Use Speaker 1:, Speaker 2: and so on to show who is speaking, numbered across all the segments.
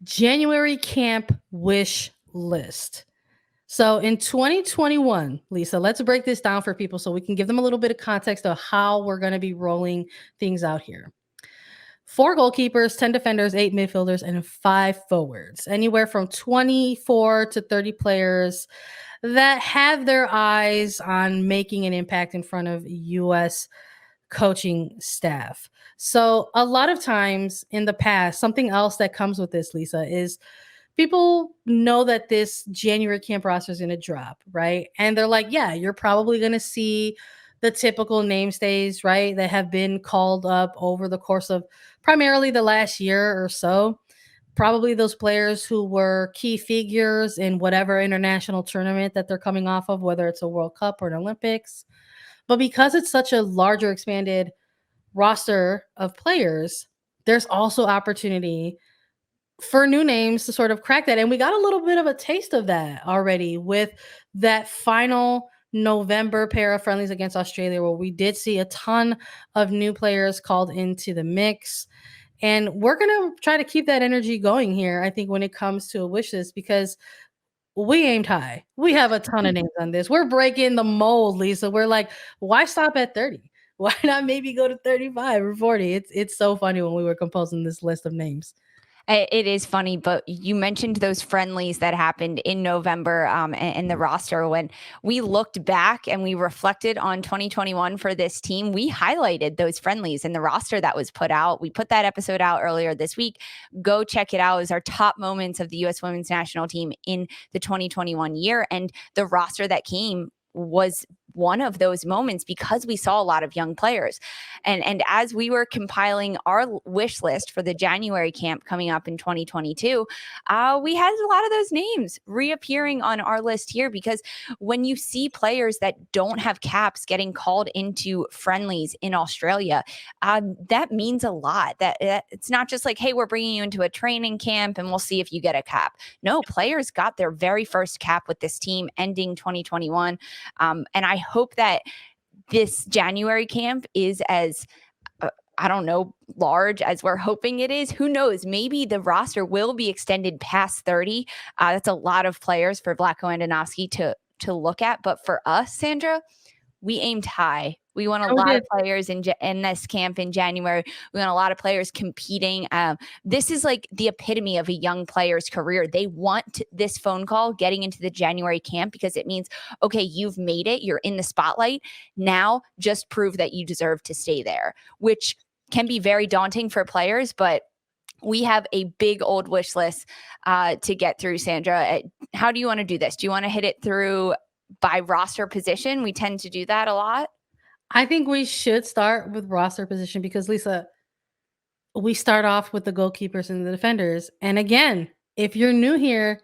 Speaker 1: January camp wish list. So in 2021, Lisa, let's break this down for people so we can give them a little bit of context of how we're going to be rolling things out here. 4 goalkeepers, 10 defenders, 8 midfielders, and 5 forwards. Anywhere from 24 to 30 players that have their eyes on making an impact in front of U.S. coaching staff. So a lot of times in the past, something else that comes with this, Lisa, is people know that this January camp roster is going to drop, right? And they're like, yeah, you're probably going to see the typical name stays, right? That have been called up over the course of primarily the last year or so. Probably those players who were key figures in whatever international tournament that they're coming off of, whether it's a World Cup or an Olympics. But because it's such a larger, expanded roster of players, there's also opportunity for new names to sort of crack that. And we got a little bit of a taste of that already with that final November pair of friendlies against Australia, where we did see a ton of new players called into the mix. And we're going to try to keep that energy going here, I think, when it comes to a wish list, because we aimed high. We have a ton of names on this. We're breaking the mold, Lisa. We're like, why stop at 30? Why not maybe go to 35 or 40? It's so funny when we were composing this list of names.
Speaker 2: It is funny, but you mentioned those friendlies that happened in November in the roster. When we looked back and we reflected on 2021 for this team, we highlighted those friendlies in the roster that was put out. We put that episode out earlier this week. Go check it out. It was our top moments of the U.S. women's national team in the 2021 year. And the roster that came was one of those moments because we saw a lot of young players. And as we were compiling our wish list for the January camp coming up in 2022, we had a lot of those names reappearing on our list here, because when you see players that don't have caps getting called into friendlies in Australia, that means a lot. That it's not just like, hey, we're bringing you into a training camp and we'll see if you get a cap. No, players got their very first cap with this team ending 2021. And I hope that this January camp is as I don't know, large as we're hoping it is. Who knows? Maybe the roster will be extended past 30. That's a lot of players for Vlatko Andonovski to look at. But for us, Sandra, we aimed high. We want a lot of players in this camp in January. We want a lot of players competing. This is like the epitome of a young player's career. They want this phone call getting into the January camp because it means, okay, you've made it. You're in the spotlight. Now just prove that you deserve to stay there, which can be very daunting for players, but we have a big old wish list to get through, Sandra. How do you want to do this? Do you want to hit it through by roster position? We tend to do that a lot.
Speaker 1: I think we should start with roster position because, Lisa, we start off with the goalkeepers and the defenders. And again, if you're new here,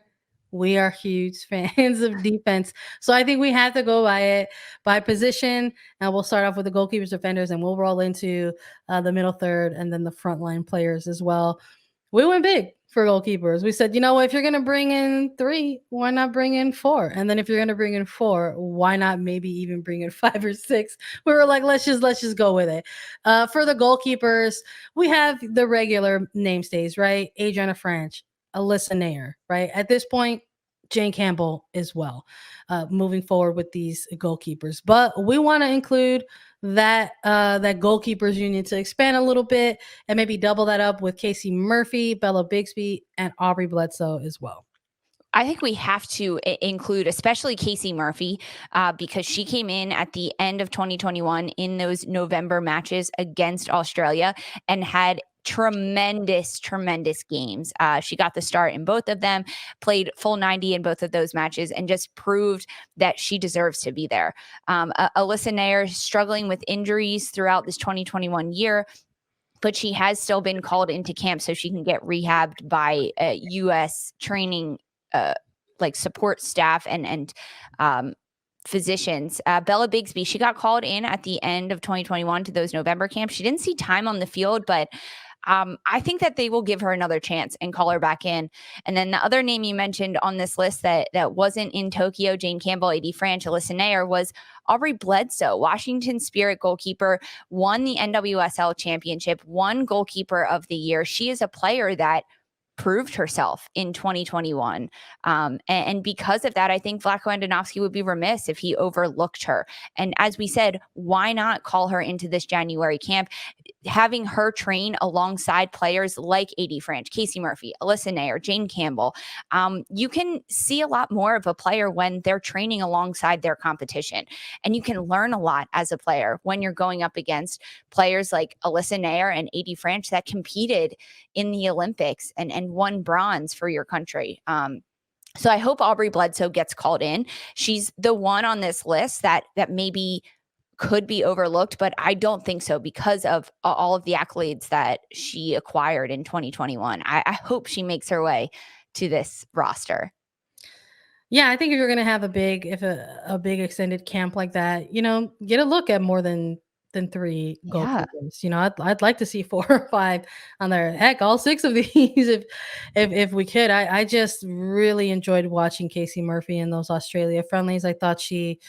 Speaker 1: we are huge fans of defense. So I think we have to go by it by position. And we'll start off with the goalkeepers, defenders, and we'll roll into the middle third and then the frontline players as well. We went big for goalkeepers. We said, you know, if you're going to bring in 3, why not bring in 4? And then if you're going to bring in 4, why not maybe even bring in 5 or 6? We were like, let's just go with it. For the goalkeepers, we have the regular namestays, right? Adriana Franch, Alyssa Nair, right? At this point, Jane Campbell as well, moving forward with these goalkeepers. But we want to include that goalkeepers union to expand a little bit and maybe double that up with Casey Murphy, Bella Bixby, and Aubrey Bledsoe as well.
Speaker 2: I think we have to include especially Casey Murphy because she came in at the end of 2021 in those November matches against Australia and had tremendous games. She got the start in both of them, played full 90 in both of those matches, and just proved that she deserves to be there. Alyssa Nair struggling with injuries throughout this 2021 year, but she has still been called into camp so she can get rehabbed by U.S. training like support staff and physicians. Bella Bixby, she got called in at the end of 2021 to those November camps. She didn't see time on the field, but I think that they will give her another chance and call her back in. And then the other name you mentioned on this list that wasn't in Tokyo, Jane Campbell, AD Franch, Alyssa Nair, was Aubrey Bledsoe, Washington Spirit goalkeeper, won the NWSL championship, won goalkeeper of the year. She is a player that proved herself in 2021. And because of that, I think Vlatko Andonovski would be remiss if he overlooked her. And as we said, why not call her into this January camp? Having her train alongside players like A.D. Franch, Casey Murphy, Alyssa Nair, Jane Campbell, you can see a lot more of a player when they're training alongside their competition. And you can learn a lot as a player when you're going up against players like Alyssa Nair and A.D. Franch that competed in the Olympics and won bronze for your country. So I hope Aubrey Bledsoe gets called in. She's the one on this list that maybe could be overlooked, but I don't think so because of all of the accolades that she acquired in 2021. I hope she makes her way to this roster.
Speaker 1: Yeah, I think if you're going to have a big extended camp like that, get a look at more than 3 goalkeepers. I'd like to see 4 or 5 on there. Heck, all 6 of these if we could. I just really enjoyed watching Casey Murphy in those Australia friendlies. I thought she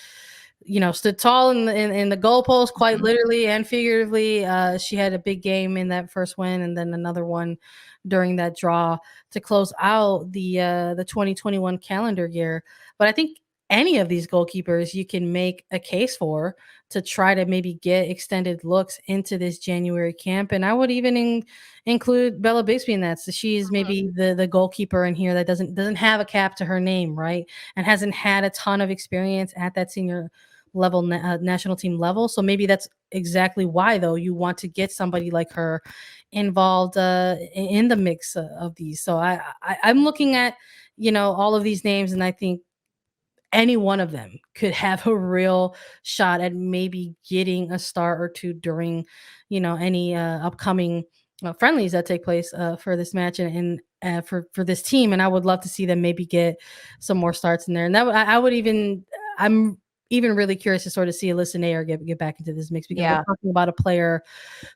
Speaker 1: stood tall in the goalpost, quite literally and figuratively. She had a big game in that first win, and then another one during that draw to close out the 2021 calendar year. But I think any of these goalkeepers you can make a case for to try to maybe get extended looks into this January camp. And I would even include Bella Bixby in that. So she's maybe the goalkeeper in here that doesn't have a cap to her name, right? And hasn't had a ton of experience at that senior level, national team level. So maybe that's exactly why, though, you want to get somebody like her involved in the mix of these. So I'm looking at all of these names, and I think any one of them could have a real shot at maybe getting a star or two during any upcoming friendlies that take place for this match and for this team. And I would love to see them maybe get some more starts in there. And that I'm even really curious to sort of see Alyssa Nair get back into this mix, because we're talking about a player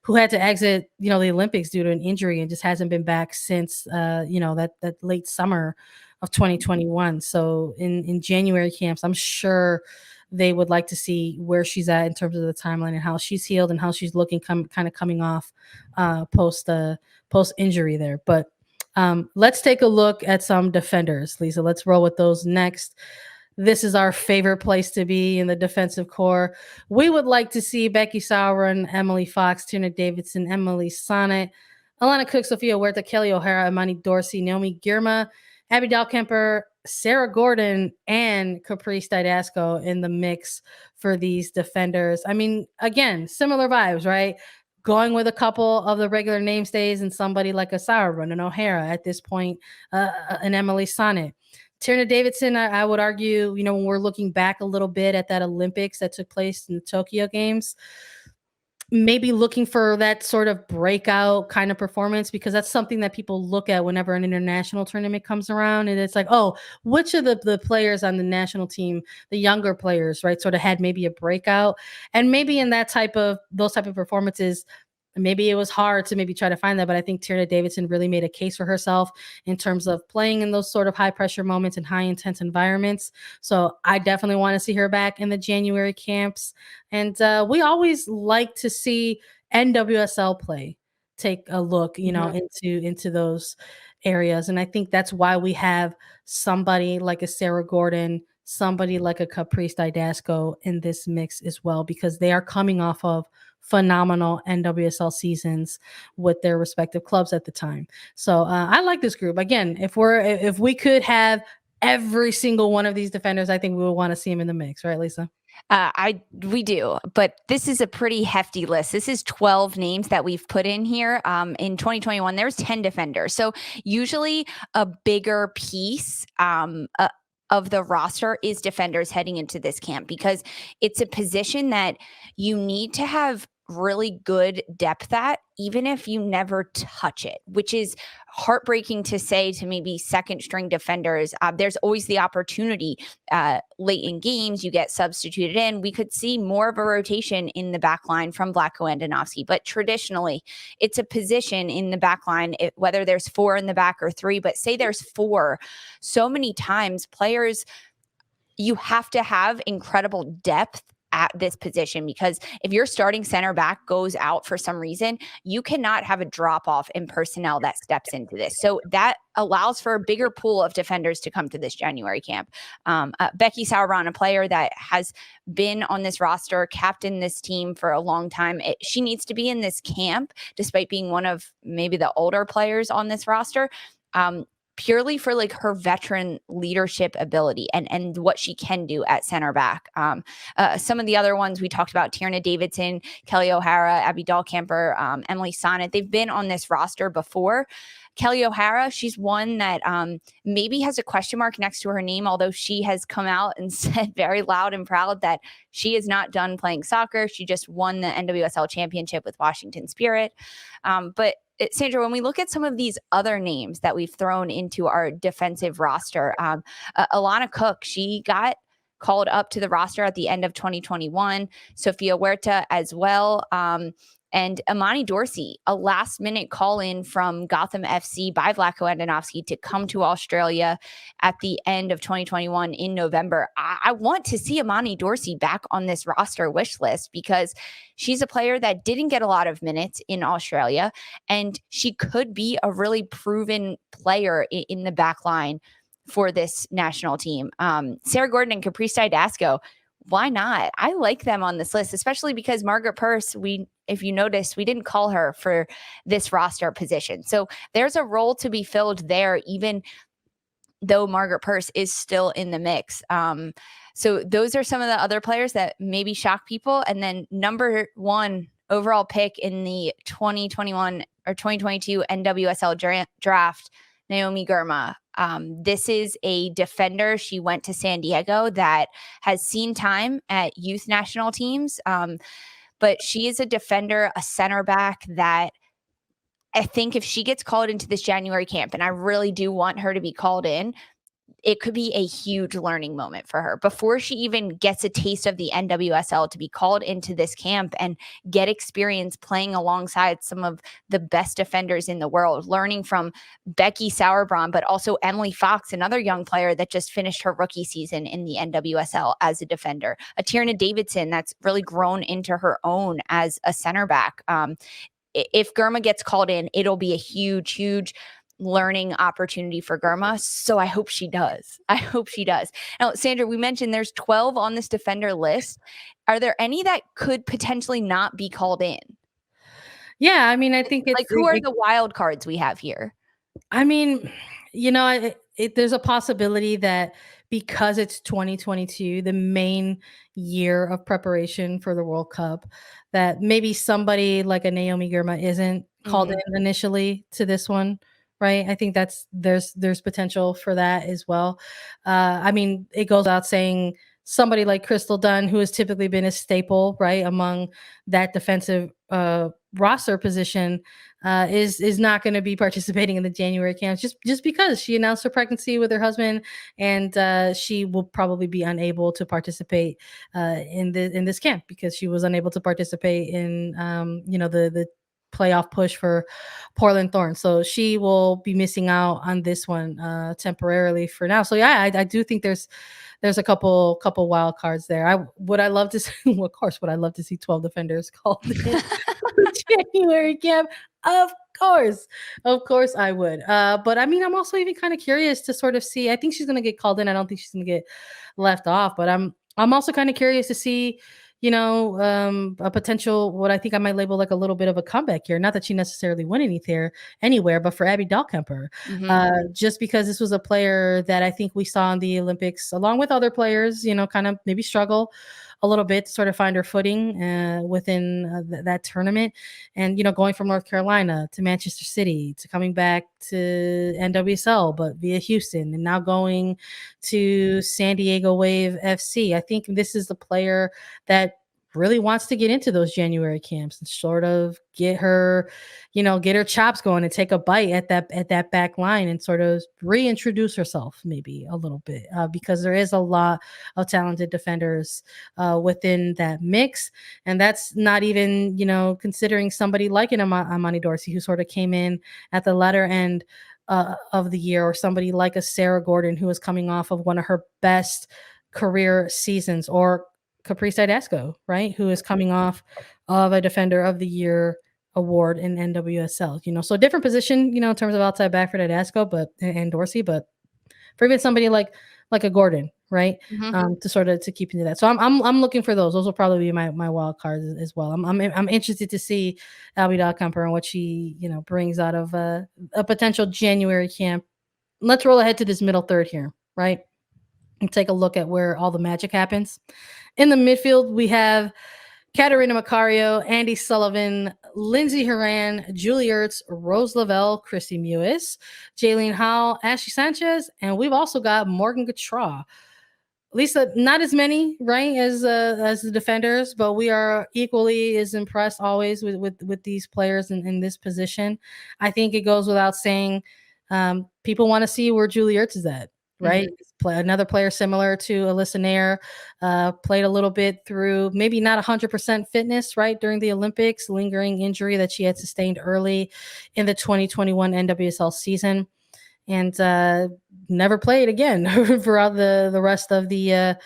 Speaker 1: who had to exit, the Olympics due to an injury and just hasn't been back since, that late summer of 2021. So in January camps, I'm sure they would like to see where she's at in terms of the timeline and how she's healed and how she's looking kind of coming off post injury there. But let's take a look at some defenders, Lisa. Let's roll with those next. This is our favorite place to be in the defensive core. We would like to see Becky Sauerbrunn, Emily Fox, Tina Davidson, Emily Sonnet, Alana Cook, Sophia Huerta, Kelly O'Hara, Imani Dorsey, Naomi Girma, Abby Dahlkemper, Sarah Gordon, and Caprice Didasco in the mix for these defenders. I mean, again, similar vibes, right? Going with a couple of the regular namestays and somebody like a Sauerbrunn and O'Hara at this point, and Emily Sonnet. Tierna Davidson, I would argue, when we're looking back a little bit at that Olympics that took place in the Tokyo Games, maybe looking for that sort of breakout kind of performance, because that's something that people look at whenever an international tournament comes around. And it's like, oh, which of the players on the national team, the younger players, right, sort of had maybe a breakout. And maybe in those type of performances, maybe it was hard to maybe try to find that, but I think Tierna Davidson really made a case for herself in terms of playing in those sort of high pressure moments and high intense environments. So I definitely want to see her back in the January camps. And we always like to see NWSL play take a look, into those areas. And I think that's why we have somebody like a Sarah Gordon, somebody like a Caprice Didasco in this mix as well, because they are coming off of phenomenal NWSL seasons with their respective clubs at the time. So I like this group. Again, if we could have every single one of these defenders, I think we would want to see them in the mix, right, Lisa?
Speaker 2: We do, but this is a pretty hefty list. This is 12 names that we've put in here. In 2021, there's 10 defenders. So usually a bigger piece of the roster is defenders heading into this camp, because it's a position that you need to have really good depth at, even if you never touch it, which is heartbreaking to say to maybe second string defenders. There's always the opportunity late in games, you get substituted in. We could see more of a rotation in the back line from Vlatko Andonovski, but traditionally it's a position in the back line, whether there's 4 in the back or 3, but say there's 4, so many times players, you have to have incredible depth at this position, because if your starting center back goes out for some reason, you cannot have a drop off in personnel that steps into this. So that allows for a bigger pool of defenders to come to this January camp. Becky Sauerbrunn, a player that has been on this roster, captained this team for a long time. She needs to be in this camp, despite being one of maybe the older players on this roster. Purely for like her veteran leadership ability and what she can do at center back. Some of the other ones we talked about, Tierna Davidson, Kelly O'Hara, Abby Dahlkemper, Emily Sonnet, they've been on this roster before. Kelly O'Hara, she's one that maybe has a question mark next to her name, although she has come out and said very loud and proud that she is not done playing soccer. She just won the NWSL championship with Washington Spirit. But Sandra, when we look at some of these other names that we've thrown into our defensive roster, Alana Cook, she got called up to the roster at the end of 2021. Sofia Huerta as well. And Amani Dorsey, a last-minute call-in from Gotham FC by Vlatko Andonovski to come to Australia at the end of 2021 in November. I want to see Amani Dorsey back on this roster wish list, because she's a player that didn't get a lot of minutes in Australia, and she could be a really proven player in the back line for this national team. Sarah Gordon and Caprice Didasco, why not? I like them on this list, especially because Margaret Purse, if you noticed, we didn't call her for this roster position. So there's a role to be filled there, even though Margaret Purse is still in the mix. So those are some of the other players that maybe shock people. And then number one overall pick in the 2021 or 2022 NWSL draft, Naomi Girma. This is a defender. She went to San Diego that has seen time at youth national teams. But she is a defender, a center back that I think if she gets called into this January camp, and I really do want her to be called in, it could be a huge learning moment for her before she even gets a taste of the NWSL, to be called into this camp and get experience playing alongside some of the best defenders in the world, learning from Becky Sauerbrunn, but also Emily Fox, another young player that just finished her rookie season in the NWSL as a defender. A Tierna Davidson that's really grown into her own as a center back. If Girma gets called in, it'll be a huge, huge learning opportunity for Girma. So I hope she does. I hope she does. Now, Sandra, we mentioned there's 12 on this defender list. Are there any that could potentially not be called in?
Speaker 1: Yeah, I mean, I think it's
Speaker 2: like, who are the wild cards we have here?
Speaker 1: I mean, there's a possibility that because it's 2022, the main year of preparation for the World Cup, that maybe somebody like a Naomi Girma isn't called in initially to this one. Right. I think there's potential for that as well. I mean, it goes out saying somebody like Crystal Dunn, who has typically been a staple, right, among that defensive roster position, is not going to be participating in the January camps just because she announced her pregnancy with her husband, and she will probably be unable to participate in this camp because she was unable to participate in the playoff push for Portland Thorns. So she will be missing out on this one temporarily for now. So yeah, I do think there's a couple wild cards there. Would I love to see, well, of course, would I love to see 12 defenders called in January camp? Of course I would. But I mean, I'm also even kind of curious to sort of see. I think she's going to get called in. I don't think she's going to get left off. But I'm also kind of curious to see, a potential, what I think I might label like a little bit of a comeback here. Not that she necessarily went anywhere, but for Abby Dahlkemper, just because this was a player that I think we saw in the Olympics, along with other players, kind of maybe struggle a little bit to sort of find her footing within that tournament. And, going from North Carolina to Manchester City to coming back to NWSL, but via Houston, and now going to San Diego Wave FC. I think this is the player that really wants to get into those January camps and sort of get her chops going and take a bite at that back line and sort of reintroduce herself maybe a little bit, because there is a lot of talented defenders within that mix. And that's not even, considering somebody like an Amani Dorsey, who sort of came in at the latter end of the year, or somebody like a Sarah Gordon, who is coming off of one of her best career seasons, or Caprice Idasco, right? Who is coming off of a Defender of the Year award in NWSL, so different position, in terms of outside back for Idasco, but and Dorsey, but for even somebody like a Gordon, right? To sort of to keep into that. So I'm looking for those. Those will probably be my wild cards as well. I'm interested to see Albie Dahlkemper and what she brings out of a potential January camp. Let's roll ahead to this middle third here, right? And take a look at where all the magic happens. In the midfield, we have Katarina Macario, Andy Sullivan, Lindsay Horan, Julie Ertz, Rose Lavelle, Christy Mewis, Jaylene Howe, Ashley Sanchez, and we've also got Morgan Gautrat. Lisa, not as many, right, as the defenders, but we are equally as impressed always with these players in this position. I think it goes without saying, people want to see where Julie Ertz is at, right? Another player similar to Alyssa Nair, played a little bit through maybe not 100% fitness, right, during the Olympics, lingering injury that she had sustained early in the 2021 NWSL season, and never played again throughout the rest of the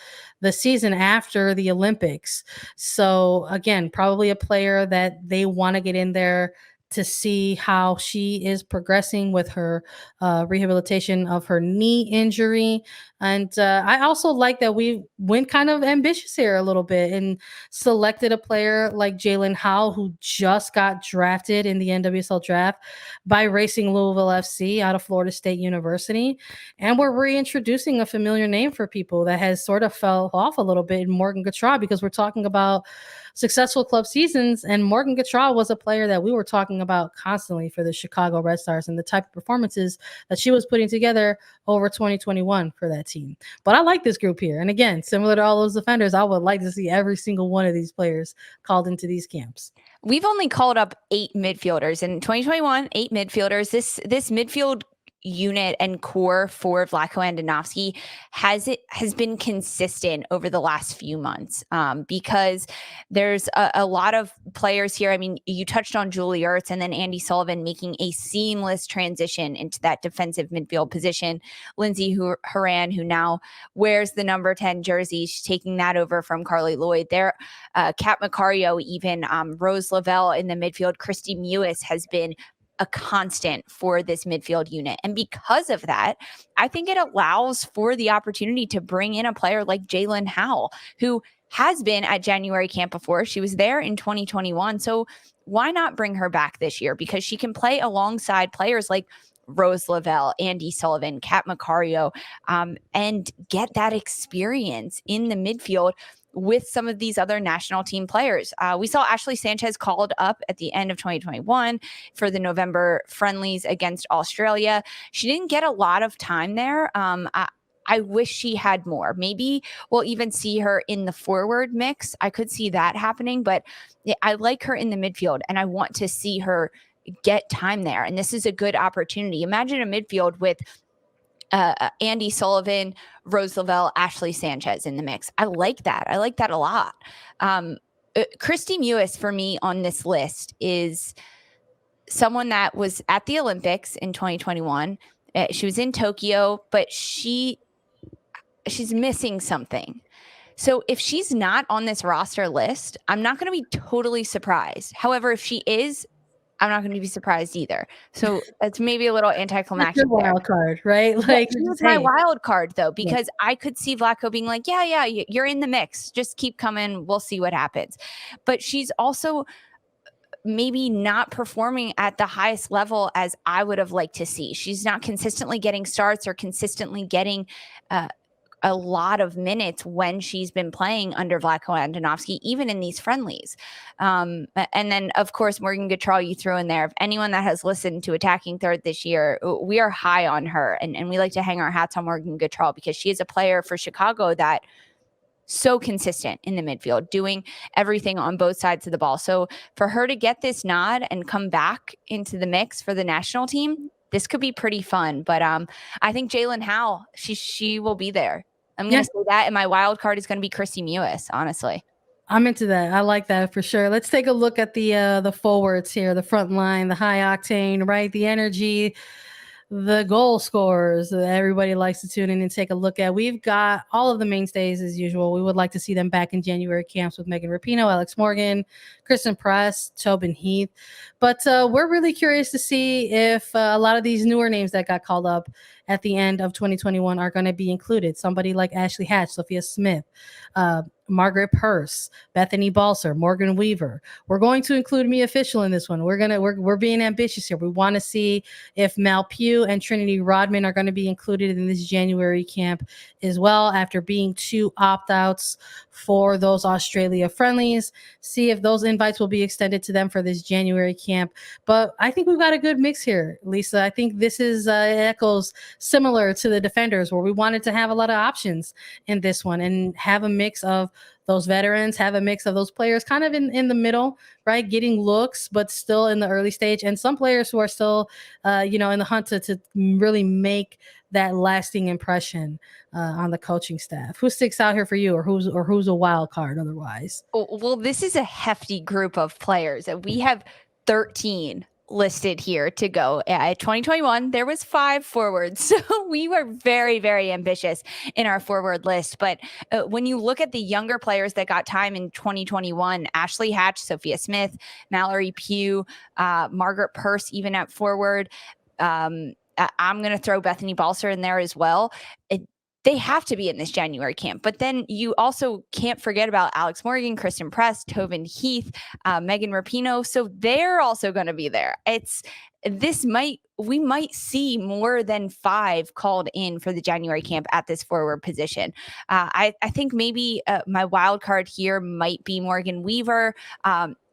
Speaker 1: season after the Olympics. So again, probably a player that they want to get in there to see how she is progressing with her rehabilitation of her knee injury. And I also like that we went kind of ambitious here a little bit and selected a player like Jaylene Howe, who just got drafted in the NWSL draft by Racing Louisville FC out of Florida State University. And we're reintroducing a familiar name for people that has sort of fell off a little bit in Morgan Gautrat, because we're talking about successful club seasons, and Morgan Gautrat was a player that we were talking about constantly for the Chicago Red Stars and the type of performances that she was putting together over 2021 for that team. But I like this group here. And again, similar to all those defenders, I would like to see every single one of these players called into these camps.
Speaker 2: We've only called up 8 midfielders in 2021, 8 midfielders. This midfield unit and core for Vlatko Andonovski has been consistent over the last few months, because there's a lot of players here. I mean, you touched on Julie Ertz and then Andy Sullivan making a seamless transition into that defensive midfield position. Lindsay Horan, who now wears the number 10 jersey, she's taking that over from Carly Lloyd. There, Kat Macario, even Rose Lavelle in the midfield. Christy Mewis has been a constant for this midfield unit. And because of that, I think it allows for the opportunity to bring in a player like Jaylene Howe, who has been at January camp before. She was there in 2021. So why not bring her back this year? Because she can play alongside players like Rose Lavelle, Andy Sullivan, Kat Macario, and get that experience in the midfield with some of these other national team players. We saw Ashley Sanchez called up at the end of 2021 for the November friendlies against Australia. She didn't get a lot of time there. I wish she had more. Maybe we'll even see her in the forward mix. I could see that happening, but I like her in the midfield and I want to see her get time there. And this is a good opportunity. Imagine a midfield with Andy Sullivan, Rose Lavelle, Ashley Sanchez in the mix. I like that. I like that a lot. Christy Mewis for me on this list is someone that was at the Olympics in 2021. She was in Tokyo, but she's missing something. So if she's not on this roster list, I'm not going to be totally surprised. However, if she is, I'm not going to be surprised either. So it's maybe a little anticlimactic.
Speaker 1: Your wild card, right? Like,
Speaker 2: it's my wild card though, because I could see Vlatko being like, yeah, you're in the mix. Just keep coming. We'll see what happens. But she's also maybe not performing at the highest level as I would have liked to see. She's not consistently getting starts or consistently getting a lot of minutes when she's been playing under Vlatko Andonovski, even in these friendlies. And then, of course, Morgan Gautrat you threw in there. If anyone that has listened to Attacking Third this year, we are high on her. And we like to hang our hats on Morgan Gautrat because she is a player for Chicago that so consistent in the midfield, doing everything on both sides of the ball. So for her to get this nod and come back into the mix for the national team, this could be pretty fun. But I think Jaylene Howe, she will be there. I'm going to say that, and my wild card is going to be Christy Mewis, honestly.
Speaker 1: I'm into that. I like that for sure. Let's take a look at the forwards here, the front line, the high octane, right? The energy, the goal scorers that everybody likes to tune in and take a look at. We've got all of the mainstays as usual. We would like to see them back in January camps with Megan Rapinoe, Alex Morgan, Kristen Press, Tobin Heath. But we're really curious to see if a lot of these newer names that got called up at the end of 2021 are going to be included. Somebody like Ashley Hatch, Sophia Smith, Margaret Purse, Bethany Balser, Morgan Weaver. We're going to include me official in this one. We're being ambitious here. We want to see if Mal Pugh and Trinity Rodman are going to be included in this January camp as well, after being 2 opt-outs for those Australia friendlies. See if those invites will be extended to them for this January camp. But I think we've got a good mix here, Lisa. I think this is echoes similar to the Defenders, where we wanted to have a lot of options in this one and have a mix of those veterans, have a mix of those players kind of in the middle, right? Getting looks, but still in the early stage. And some players who are still, in the hunt to really make that lasting impression on the coaching staff. Who sticks out here for you, or who's a wild card otherwise?
Speaker 2: Well, this is a hefty group of players. We have 13 listed here to go. At 2021, there was 5 forwards. So we were very, very ambitious in our forward list. But when you look at the younger players that got time in 2021, Ashley Hatch, Sophia Smith, Mallory Pugh, Margaret Purse, even at forward, I'm going to throw Bethany Balser in there as well. They have to be in this January camp. But then you also can't forget about Alex Morgan, Kristen Press, Tobin Heath, Megan Rapinoe. So they're also going to be there. We might see more than 5 called in for the January camp at this forward position. I think maybe my wild card here might be Morgan Weaver.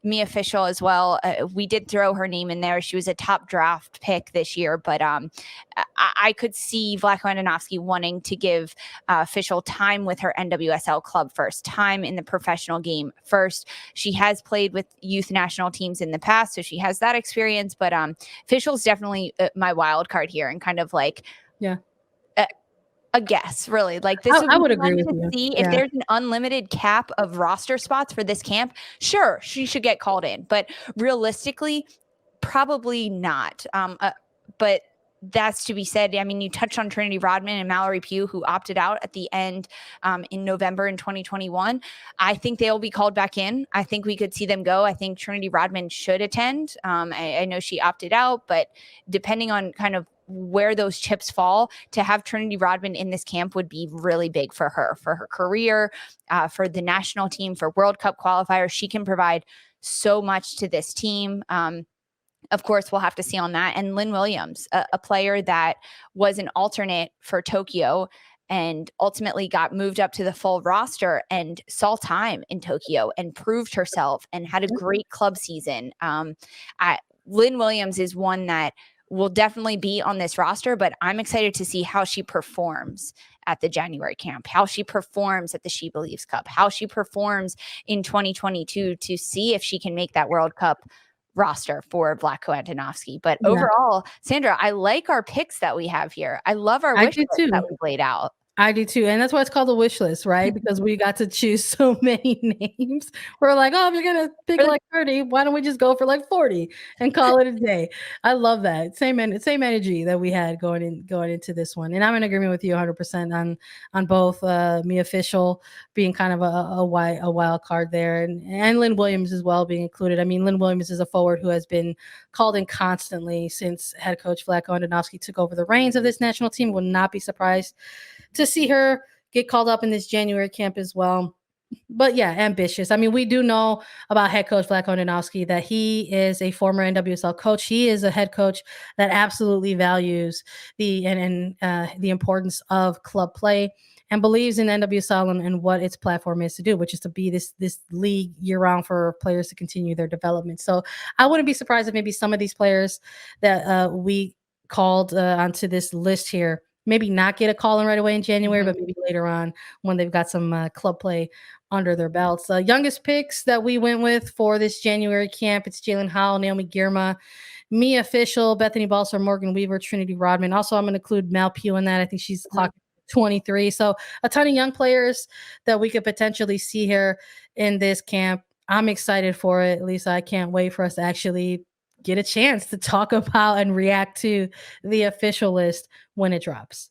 Speaker 2: Me official as well. We did throw her name in there. She was a top draft pick this year, but I could see Vlatko Andonovski wanting to give official time with her NWSL club first, time in the professional game first. She has played with youth national teams in the past, so she has that experience, but official's definitely my wild card here, and kind of like,
Speaker 1: yeah,
Speaker 2: a guess, really. Like, this
Speaker 1: I would agree with you.
Speaker 2: See if there's an unlimited cap of roster spots for this camp. Sure, she should get called in, but realistically, probably not. But that's to be said. I mean, you touched on Trinity Rodman and Mallory Pugh, who opted out at the end in November in 2021. I think they'll be called back in. I think we could see them go. I think Trinity Rodman should attend. I know she opted out, but depending on kind of where those chips fall, to have Trinity Rodman in this camp would be really big for her career, for the national team, for World Cup qualifiers. She can provide so much to this team. Of course, we'll have to see on that. And Lynn Williams, a player that was an alternate for Tokyo and ultimately got moved up to the full roster and saw time in Tokyo and proved herself and had a great club season. Lynn Williams is one that will definitely be on this roster, but I'm excited to see how she performs at the January camp, how she performs at the She Believes Cup, how she performs in 2022, to see if she can make that World Cup roster for Vlatko Andonovski. But overall, Sandra, I like our picks that we have here. I love our wish list that we've laid out.
Speaker 1: I do too. And that's why it's called a wish list, right? Because we got to choose so many names. We're like, oh, if you're going to pick like 30, why don't we just go for like 40 and call it a day? I love that. Same energy that we had going into this one. And I'm in agreement with you 100% on both me official being kind of a wild card there, and Lynn Williams as well being included. I mean, Lynn Williams is a forward who has been called in constantly since head coach Vlatko Andonovski took over the reins of this national team. Will not be surprised to see her get called up in this January camp as well. But yeah, ambitious. I mean, we do know about head coach Vlatko Andonovski that he is a former NWSL coach. He is a head coach that absolutely values the importance of club play and believes in NWSL and what its platform is to do, which is to be this league year round for players to continue their development. So I wouldn't be surprised if maybe some of these players that we called onto this list here maybe not get a call in right away in January, but maybe later on when they've got some club play under their belts. Youngest picks that we went with for this January camp, it's Jalen Howell, Naomi Girma, me official, Bethany Balser, Morgan Weaver, Trinity Rodman. Also, I'm going to include Mal Pugh in that. I think she's clocked 23. So a ton of young players that we could potentially see here in this camp. I'm excited for it, Lisa. I can't wait for us to actually get a chance to talk about and react to the official list when it drops.